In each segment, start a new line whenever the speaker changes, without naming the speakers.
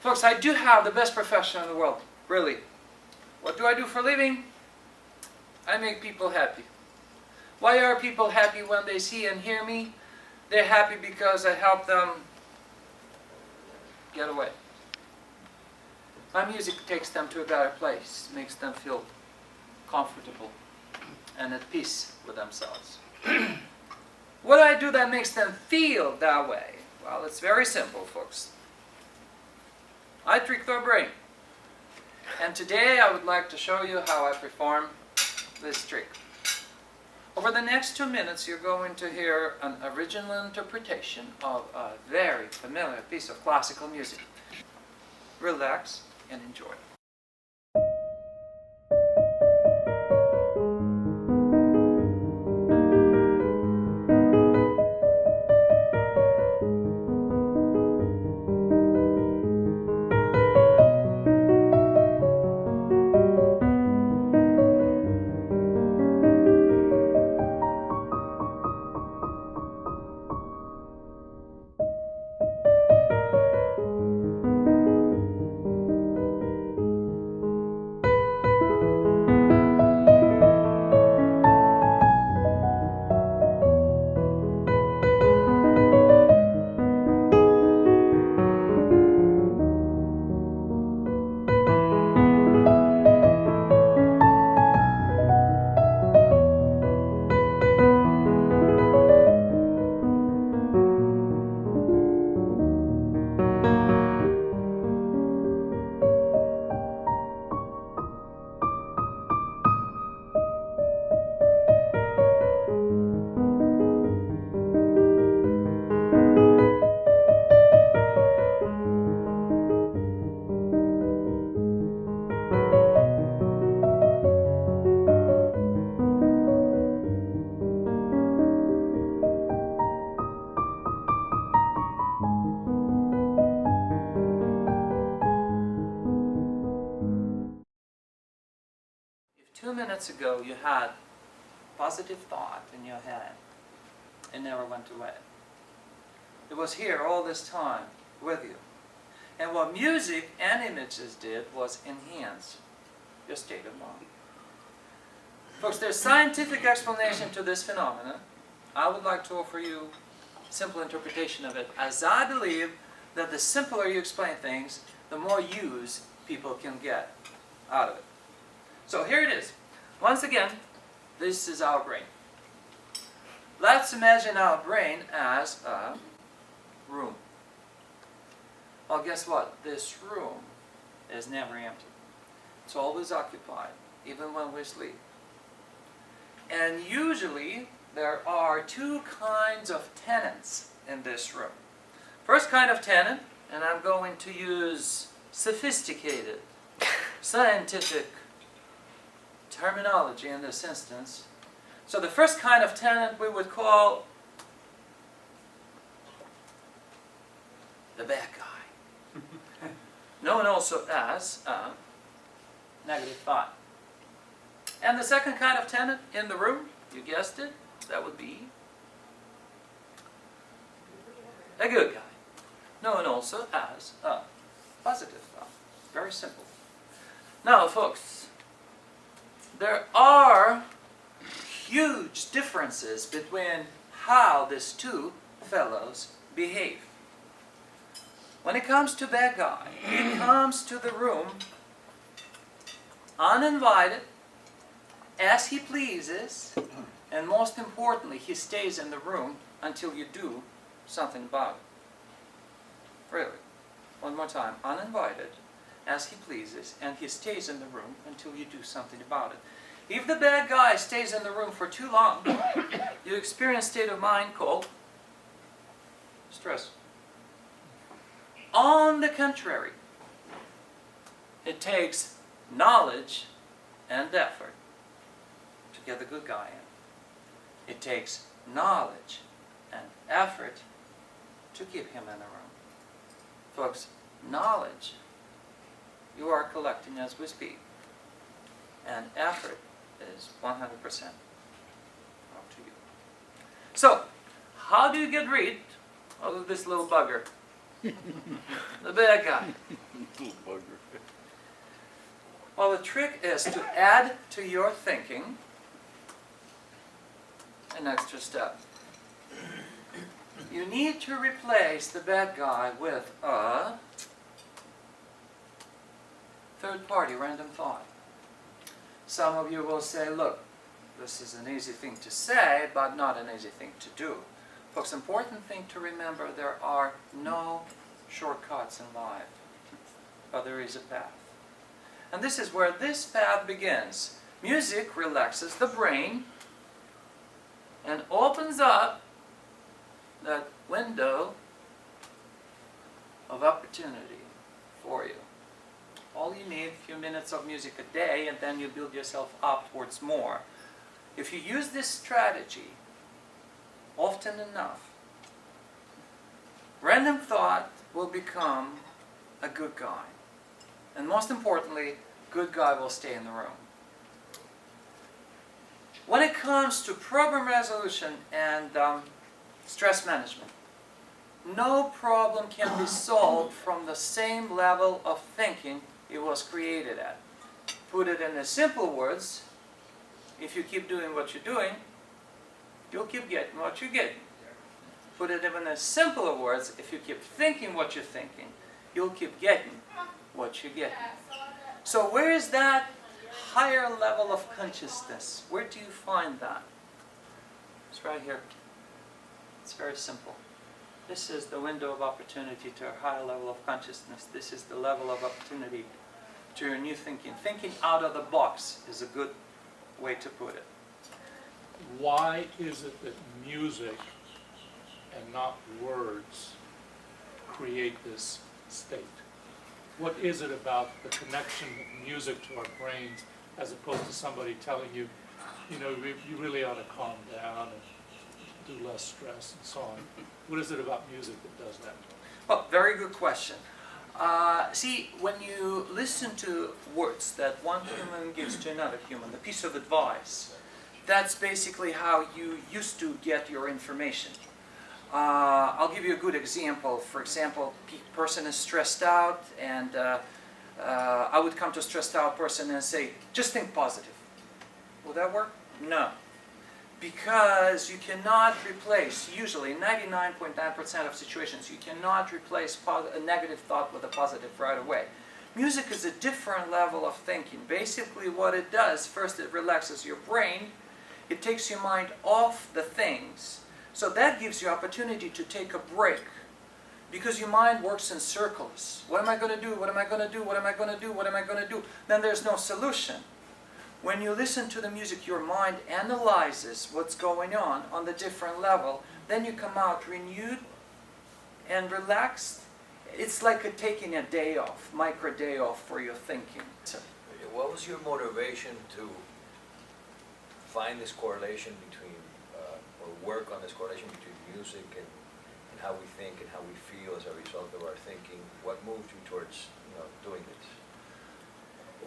Folks, I do have the best profession in the world, really. What do I do for a living? I make people happy. Why are people happy when they see and hear me? They're happy because I help them get away. My music takes them to a better place, makes them feel comfortable and at peace with themselves. What do I do that makes them feel that way? Well, it's very simple, folks. I trick their brain. And today I would like to show you how I perform this trick. Over the next 2 minutes you're going to hear an original interpretation of a very familiar piece of classical music. Relax and enjoy. If 2 minutes ago you had positive thought in your head, it never went away. It was here all this time with you. And what music and images did was enhance your state of mind. Folks, there's scientific explanation to this phenomenon. I would like to offer you a simple interpretation of it, as I believe that the simpler you explain things, the more use people can get out of it. So here it is. Once again, this is our brain. Let's imagine our brain as a room. Well, guess what? This room is never empty. It's always occupied, even when we sleep. And usually, there are two kinds of tenants in this room. First kind of tenant, and I'm going to use sophisticated, scientific terminology in this instance. So the first kind of tenant we would call the bad guy, known also as a negative thought. And the second kind of tenant in the room, you guessed it, that would be a good guy, known also as a positive thought. Very simple. Now, folks, there are huge differences between how these two fellows behave. When it comes to bad guy, he comes to the room uninvited, as he pleases, and most importantly, he stays in the room until you do something about it. Really. One more time. Uninvited, as he pleases, and he stays in the room until you do something about it. If the bad guy stays in the room for too long, you experience a state of mind called stress. On the contrary, it takes knowledge and effort to get the good guy in. It takes knowledge and effort to keep him in the room. Folks, knowledge you are collecting as we speak, and effort is 100% up to you. So, how do you get rid of this little bugger? The bad guy.
Little bugger.
Well, the trick is to add to your thinking an extra step. You need to replace the bad guy with a third-party random thought. Some of you will say, look, this is an easy thing to say, but not an easy thing to do. Folks, important thing to remember, there are no shortcuts in life, but there is a path. And this is where this path begins. Music relaxes the brain and opens up that window of opportunity for you. All you need, a few minutes of music a day, and then you build yourself up towards more. If you use this strategy often enough, random thought will become a good guy. And most importantly, good guy will stay in the room. When it comes to problem resolution and stress management, no problem can be solved from the same level of thinking it was created at. Put it in simple words, if you keep doing what you're doing, you'll keep getting what you're getting. Put it in simpler words, if you keep thinking what you're thinking, you'll keep getting what you're getting. So where is that higher level of consciousness? Where do you find that? It's right here. It's very simple. This is the window of opportunity to a higher level of consciousness. This is the level of opportunity to your new thinking. Thinking out of the box is a good way to put it.
Why is it that music and not words create this state? What is it about the connection of music to our brains as opposed to somebody telling you, you know, you really ought to calm down and do less stress and so on? What is it about music that does that?
Well, very good question. See, when you listen to words that one human gives to another human, a piece of advice, that's basically how you used to get your information. I'll give you a good example. For example, person is stressed out, and I would come to a stressed out person and say, just think positive. Will that work? No. Because you cannot replace, usually 99.9% of situations, you cannot replace a negative thought with a positive right away. Music is a different level of thinking. Basically what it does, first it relaxes your brain, it takes your mind off the things, so that gives you opportunity to take a break. Because your mind works in circles. What am I going to do? What am I going to do? What am I going to do? What am I going to do? Then there's no solution. When you listen to the music, your mind analyzes what's going on the different level. Then you come out renewed and relaxed. It's like taking a day off, micro day off for your thinking.
What was your motivation to find this correlation between, or work on this correlation between music and how we think and how we feel as a result of our thinking? What moved you towards, doing this?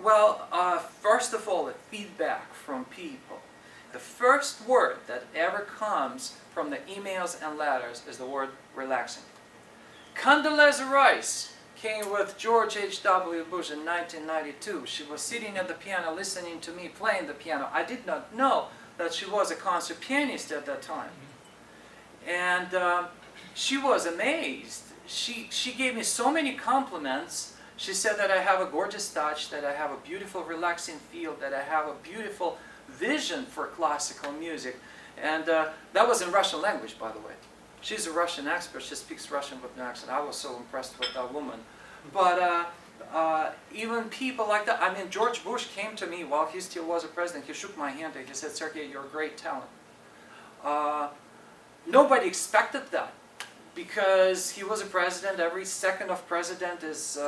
Well, first of all, the feedback from people. The first word that ever comes from the emails and letters is the word relaxing. Condoleezza Rice came with George H.W. Bush in 1992. She was sitting at the piano listening to me playing the piano. I did not know that she was a concert pianist at that time. And she was amazed. She gave me so many compliments. She said that I have a gorgeous touch, that I have a beautiful relaxing feel, that I have a beautiful vision for classical music. And that was in Russian language, by the way. She's a Russian expert. She speaks Russian with no accent. I was so impressed with that woman. But even people like that, I mean, George Bush came to me while he still was a president. He shook my hand and he said, Sergey, you're a great talent. Nobody expected that, because he was a president. Every second of president is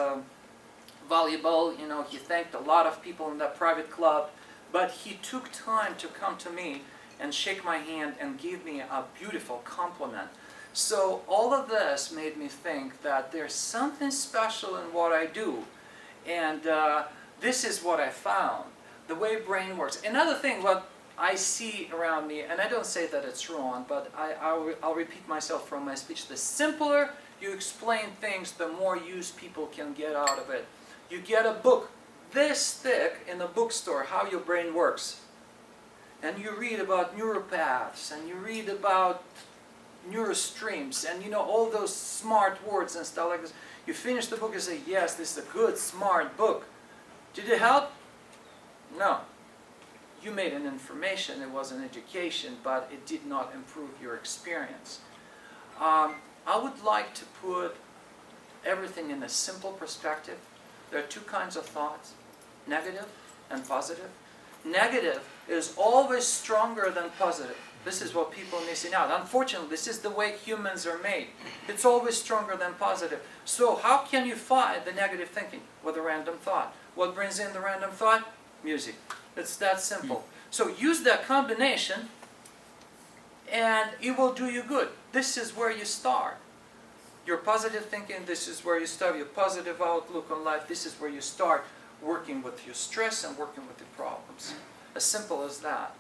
valuable. You know, he thanked a lot of people in that private club, but he took time to come to me and shake my hand and give me a beautiful compliment. So all of this made me think that there's something special in what I do, and this is what I found, the way brain works. Another thing, what I see around me, and I don't say that it's wrong, but I'll repeat myself from my speech, the simpler you explain things, the more use people can get out of it. You get a book this thick in a bookstore, How Your Brain Works. And you read about neuropaths, and you read about neurostreams, and you know all those smart words and stuff like this. You finish the book and say, yes, this is a good, smart book. Did it help? No. You made an information, it was an education, but it did not improve your experience. I would like to put everything in a simple perspective. There are two kinds of thoughts, negative and positive. Negative is always stronger than positive. This is what people are missing out. Unfortunately, this is the way humans are made. It's always stronger than positive. So how can you fight the negative thinking? With a random thought. What brings in the random thought? Music. It's that simple. So use that combination and it will do you good. This is where you start. Your positive thinking, this is where you start. Your positive outlook on life, this is where you start working with your stress and working with your problems. As simple as that.